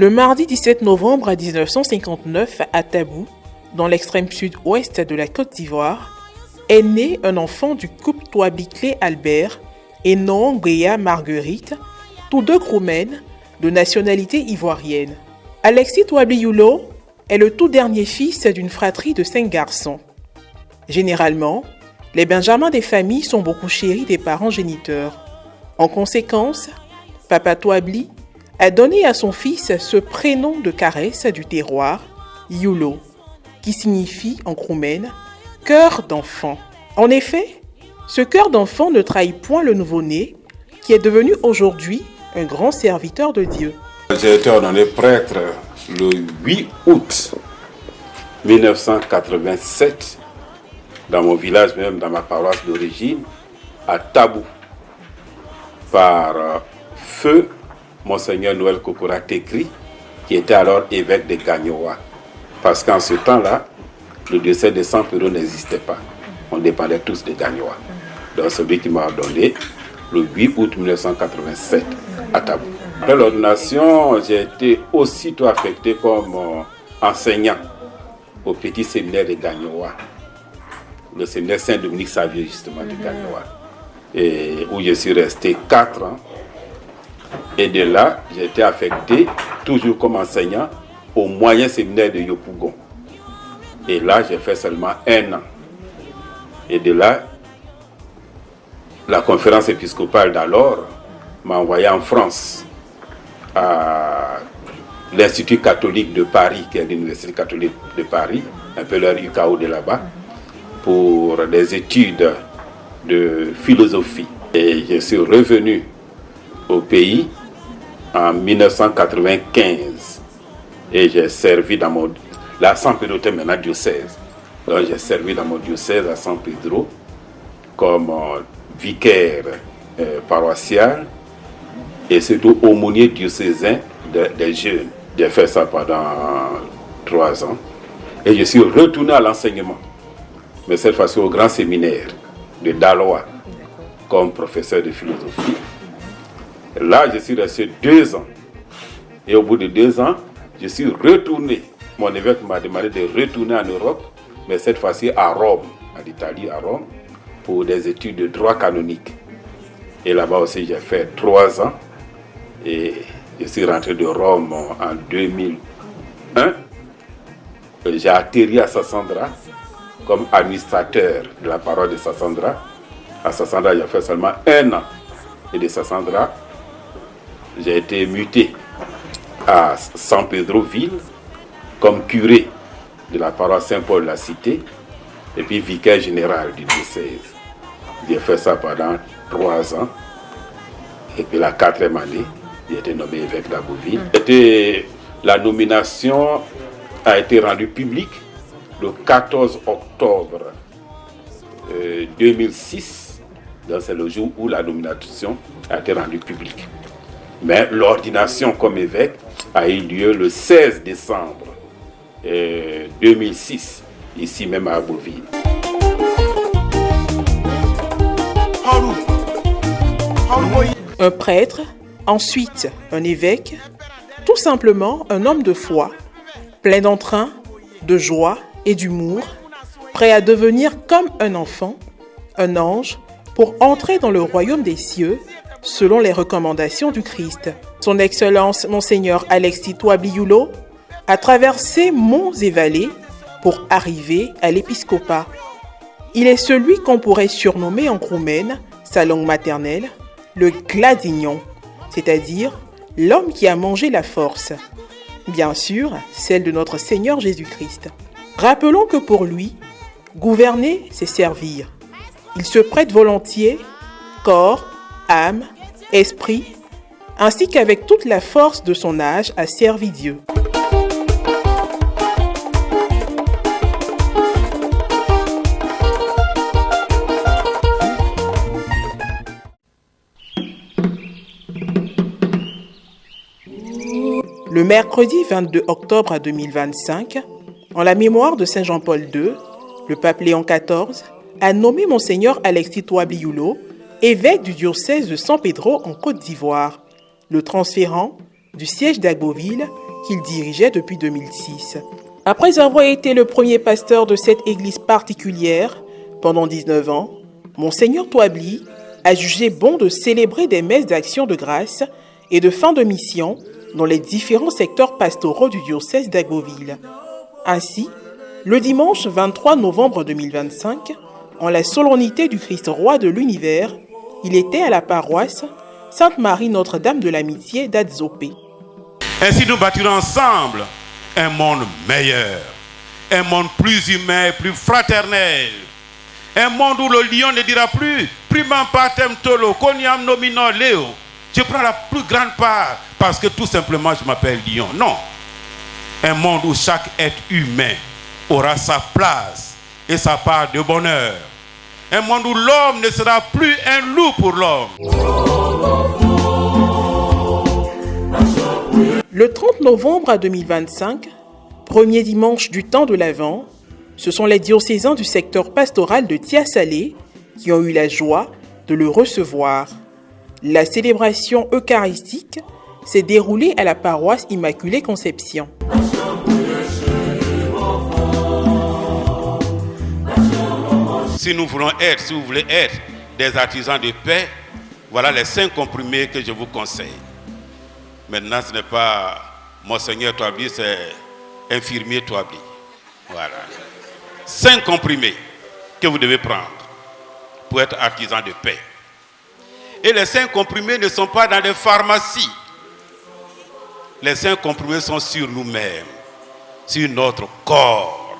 Le mardi 17 novembre 1959, à Tabou, dans l'extrême sud-ouest de la Côte d'Ivoire, est né un enfant du couple Touabiclé-Albert et Noongwea Marguerite, tous deux Kroumen, de nationalité ivoirienne. Alexis Touabli-Youlo est le tout dernier fils d'une fratrie de 5 garçons. Généralement, les benjamins des familles sont beaucoup chéris des parents géniteurs. En conséquence, Papa Touabli a donné à son fils ce prénom de caresse du terroir, Youlo, qui signifie en kroumen « cœur d'enfant ». En effet, ce cœur d'enfant ne trahit point le nouveau-né, qui est devenu aujourd'hui un grand serviteur de Dieu. J'ai été ordonné prêtre le 8 août 1987, dans mon village même, dans ma paroisse d'origine, à Tabou, par feu Monseigneur Noël Kokora Tekri, qui était alors évêque de Gagnoa. Parce qu'en ce temps-là, le diocèse de Saint-Pédro n'existait pas. On dépendait tous de Gagnoa. Donc celui qui m'a ordonné le 8 août 1987 à Tabou. Après l'ordination, j'ai été aussitôt affecté comme enseignant au petit séminaire de Gagnoa, le séminaire Saint-Dominique Savieux justement de Gagnoa, et où je suis resté 4 ans. Et de là, j'ai été affecté toujours comme enseignant au moyen séminaire de Yopougon. Et là, j'ai fait seulement 1 an. Et de là, la conférence épiscopale d'alors m'a envoyé en France à l'Institut catholique de Paris, qui est l'Université catholique de Paris, un peu leur UKO de là-bas, pour des études de philosophie. Et je suis revenu au pays en 1995 et j'ai servi dans mon... La San Pedro était maintenant diocèse. Donc j'ai servi dans mon diocèse à San Pedro comme vicaire paroissial et surtout aumônier diocésain des jeunes. J'ai fait ça pendant 3 ans et je suis retourné à l'enseignement, mais cette fois-ci au grand séminaire de Daloa comme professeur de philosophie. Là, je suis resté 2 ans. Et au bout de 2 ans, je suis retourné. Mon évêque m'a demandé de retourner en Europe, mais cette fois-ci à Rome, en Italie, à Rome, pour des études de droit canonique. Et là-bas aussi, j'ai fait 3 ans. Et je suis rentré de Rome en 2001. J'ai atterri à Sassandra comme administrateur de la paroisse de Sassandra. À Sassandra, j'ai fait seulement 1 an. Et de Sassandra, j'ai été muté à San Pedro Ville comme curé de la paroisse Saint-Paul de la Cité et puis vicaire général du diocèse. J'ai fait ça pendant 3 ans et puis la 4e année, j'ai été nommé évêque d'Abbeville. La nomination a été rendue publique le 14 octobre 2006. Donc c'est le jour où la nomination a été rendue publique. Mais l'ordination comme évêque a eu lieu le 16 décembre 2006, ici même à Abbeville. Un prêtre, ensuite un évêque, tout simplement un homme de foi, plein d'entrain, de joie et d'humour, prêt à devenir comme un enfant, un ange, pour entrer dans le royaume des cieux, selon les recommandations du Christ. Son Excellence Monseigneur Alexis Touabli-Youlo a traversé monts et vallées pour arriver à l'épiscopat. Il est celui qu'on pourrait surnommer en kroumen, sa langue maternelle, le gladignon, c'est-à-dire l'homme qui a mangé la force. Bien sûr, celle de notre Seigneur Jésus-Christ. Rappelons que pour lui, gouverner, c'est servir. Il se prête volontiers, corps, âme, esprit, ainsi qu'avec toute la force de son âge à servir Dieu. Le mercredi 22 octobre 2025, en la mémoire de Saint Jean-Paul II, le pape Léon XIV a nommé Monseigneur Alexis Touabli-Youlo évêque du diocèse de San Pedro en Côte d'Ivoire, le transférant du siège d'Agboville qu'il dirigeait depuis 2006. Après avoir été le premier pasteur de cette église particulière pendant 19 ans, Monseigneur Touably a jugé bon de célébrer des messes d'action de grâce et de fin de mission dans les différents secteurs pastoraux du diocèse d'Agboville. Ainsi, le dimanche 23 novembre 2025, en la solennité du Christ roi de l'univers, il était à la paroisse Sainte-Marie Notre-Dame de l'Amitié d'Adzopé. Ainsi nous bâtirons ensemble un monde meilleur, un monde plus humain, plus fraternel, un monde où le lion ne dira plus « Primam partem tolo, coniam nominor leo ». Je prends la plus grande part parce que tout simplement je m'appelle lion. Non. Un monde où chaque être humain aura sa place et sa part de bonheur. Un monde où l'homme ne sera plus un loup pour l'homme. Le 30 novembre 2025, premier dimanche du temps de l'Avent, ce sont les diocésains du secteur pastoral de Tia-Salé qui ont eu la joie de le recevoir. La célébration eucharistique s'est déroulée à la paroisse Immaculée Conception. Si nous voulons être, si vous voulez être des artisans de paix, voilà les 5 comprimés que je vous conseille. Maintenant, ce n'est pas Monseigneur Touably, c'est infirmier Touably. Voilà. 5 comprimés que vous devez prendre pour être artisan de paix. Et les 5 comprimés ne sont pas dans les pharmacies. Les 5 comprimés sont sur nous-mêmes, sur notre corps.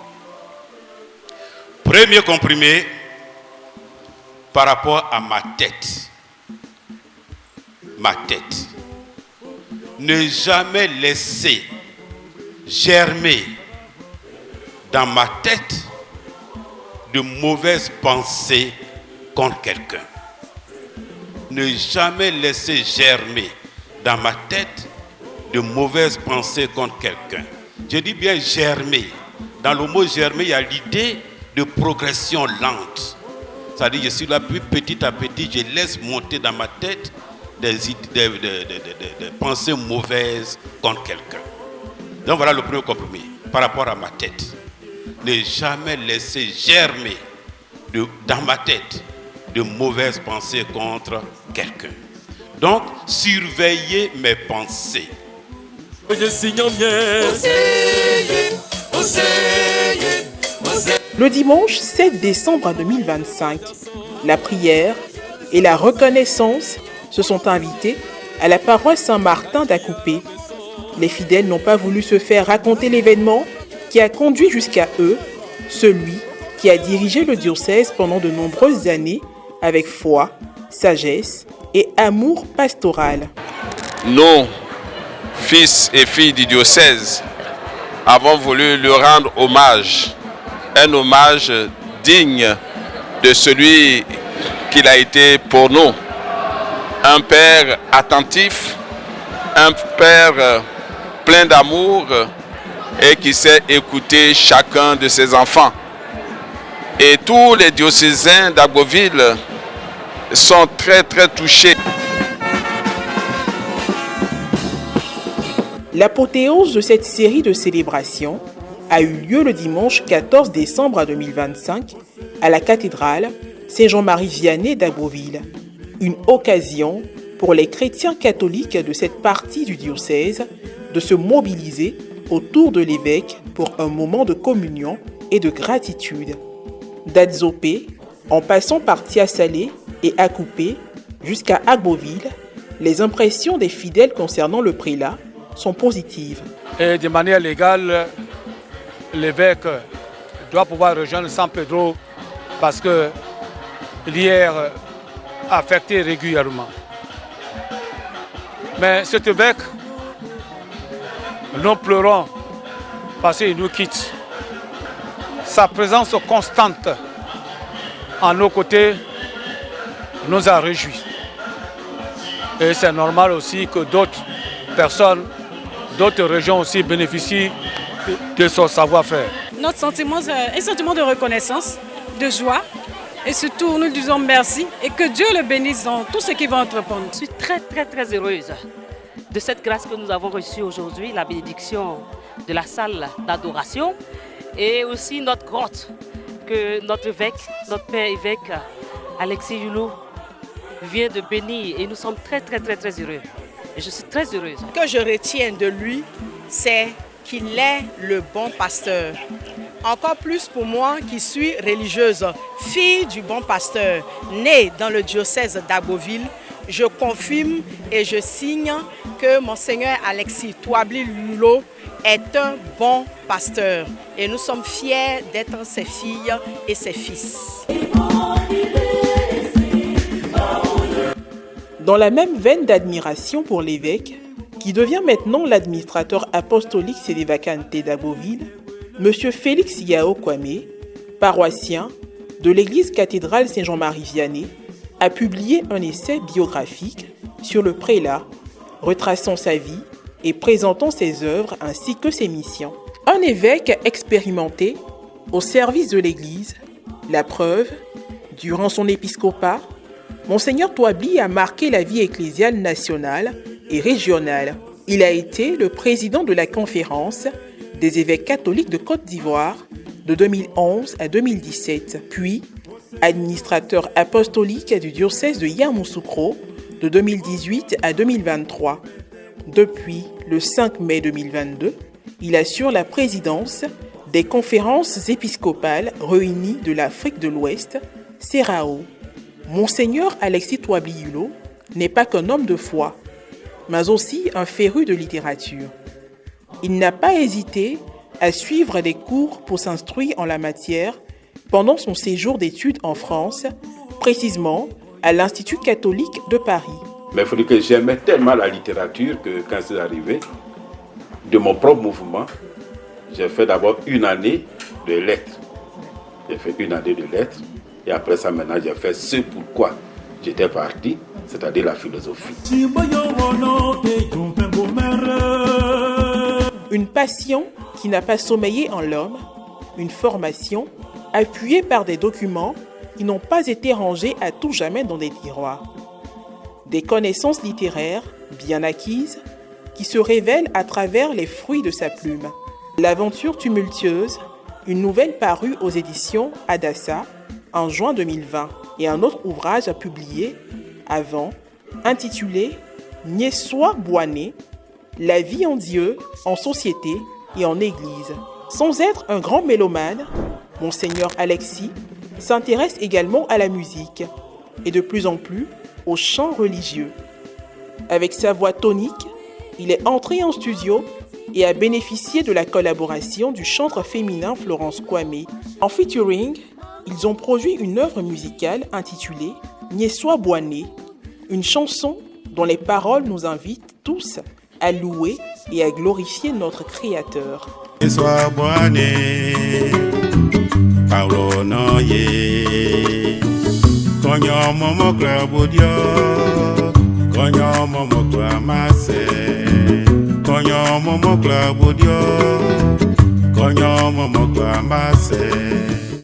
Premier comprimé, par rapport à ma tête. Ma tête. Ne jamais laisser germer dans ma tête de mauvaises pensées contre quelqu'un. Ne jamais laisser germer dans ma tête de mauvaises pensées contre quelqu'un. Je dis bien germer. Dans le mot germer, il y a l'idée de progression lente. C'est-à-dire, je suis là, plus petit à petit, je laisse monter dans ma tête des pensées mauvaises contre quelqu'un. Donc voilà le premier compromis par rapport à ma tête. Ne jamais laisser germer dans ma tête de mauvaises pensées contre quelqu'un. Donc, surveiller mes pensées. Le dimanche 7 décembre 2025, la prière et la reconnaissance se sont invités à la paroisse Saint-Martin d'Acoupé. Les fidèles n'ont pas voulu se faire raconter l'événement qui a conduit jusqu'à eux, celui qui a dirigé le diocèse pendant de nombreuses années avec foi, sagesse et amour pastoral. Nous, fils et filles du diocèse, avons voulu lui rendre hommage, un hommage digne de celui qu'il a été pour nous. Un père attentif, un père plein d'amour et qui sait écouter chacun de ses enfants. Et tous les diocésains d'Agboville sont très touchés. L'apothéose de cette série de célébrations a eu lieu le dimanche 14 décembre 2025 à la cathédrale Saint-Jean-Marie Vianney d'Agboville. Une occasion pour les chrétiens catholiques de cette partie du diocèse de se mobiliser autour de l'évêque pour un moment de communion et de gratitude. D'Adzopé, en passant par Tia-Salé et Acoupé jusqu'à Agboville, les impressions des fidèles concernant le prélat sont positives. Et de manière légale, l'évêque doit pouvoir rejoindre San Pedro parce que l'hier a affecté régulièrement. Mais cet évêque, nous pleurons parce qu'il nous quitte. Sa présence constante à nos côtés nous a réjouis. Et c'est normal aussi que d'autres personnes, d'autres régions aussi bénéficient de son savoir-faire. Notre sentiment, c'est un sentiment de reconnaissance, de joie. Et surtout, nous disons merci et que Dieu le bénisse dans tout ce qu'il va entreprendre. Je suis très heureuse de cette grâce que nous avons reçue aujourd'hui, la bénédiction de la salle d'adoration et aussi notre grotte que notre évêque, notre père évêque Alexis Hulot vient de bénir et nous sommes très heureux. Et je suis très heureuse. Ce que je retiens de lui, c'est qu'il est le bon pasteur. Encore plus pour moi qui suis religieuse, fille du bon pasteur, née dans le diocèse d'Abbeville, je confirme et je signe que Monseigneur Alexis Touably Hulot est un bon pasteur. Et nous sommes fiers d'être ses filles et ses fils. Dans la même veine d'admiration pour l'évêque, qui devient maintenant l'administrateur apostolique Sedevacante d'Abbeville, M. Félix Yao Kwame, paroissien de l'église cathédrale Saint-Jean-Marie Vianney, a publié un essai biographique sur le prélat, retraçant sa vie et présentant ses œuvres ainsi que ses missions. Un évêque expérimenté au service de l'église, la preuve, durant son épiscopat, Monseigneur Touably a marqué la vie ecclésiale nationale et régionale. Il a été le président de la conférence des évêques catholiques de Côte d'Ivoire de 2011 à 2017, puis administrateur apostolique du diocèse de Yamoussoukro de 2018 à 2023. Depuis le 5 mai 2022, il assure la présidence des conférences épiscopales réunies de l'Afrique de l'Ouest, CERAO. Monseigneur Alexis Touably Hulot n'est pas qu'un homme de foi, mais aussi un féru de littérature. Il n'a pas hésité à suivre des cours pour s'instruire en la matière pendant son séjour d'études en France, précisément à l'Institut catholique de Paris. Mais il faut dire que j'aimais tellement la littérature que quand c'est arrivé, de mon propre mouvement, j'ai fait d'abord une année de lettres. J'ai fait une année de lettres et après ça maintenant j'ai fait ce pourquoi j'étais parti, c'est-à-dire la philosophie. Une passion qui n'a pas sommeillé en l'homme, une formation appuyée par des documents qui n'ont pas été rangés à tout jamais dans des tiroirs. Des connaissances littéraires bien acquises qui se révèlent à travers les fruits de sa plume. L'aventure tumultueuse, une nouvelle parue aux éditions Adassa en juin 2020 et un autre ouvrage à publier avant, intitulé Nyeswa Bouane, la vie en Dieu, en société et en Église. Sans être un grand mélomane, Monseigneur Alexis s'intéresse également à la musique et de plus en plus au chant religieux. Avec sa voix tonique, il est entré en studio et a bénéficié de la collaboration du chanteur féminin Florence Kwame. En featuring, ils ont produit une œuvre musicale intitulée Nyeswa Bouane, une chanson dont les paroles nous invitent tous à louer et à glorifier notre Créateur. Nyeswa Bouane, Paulo Noye, Konyo Momo Klabodio, Konyo Momo Klamase, Konyo Momo Klabodio, Konyo Momo Klamase.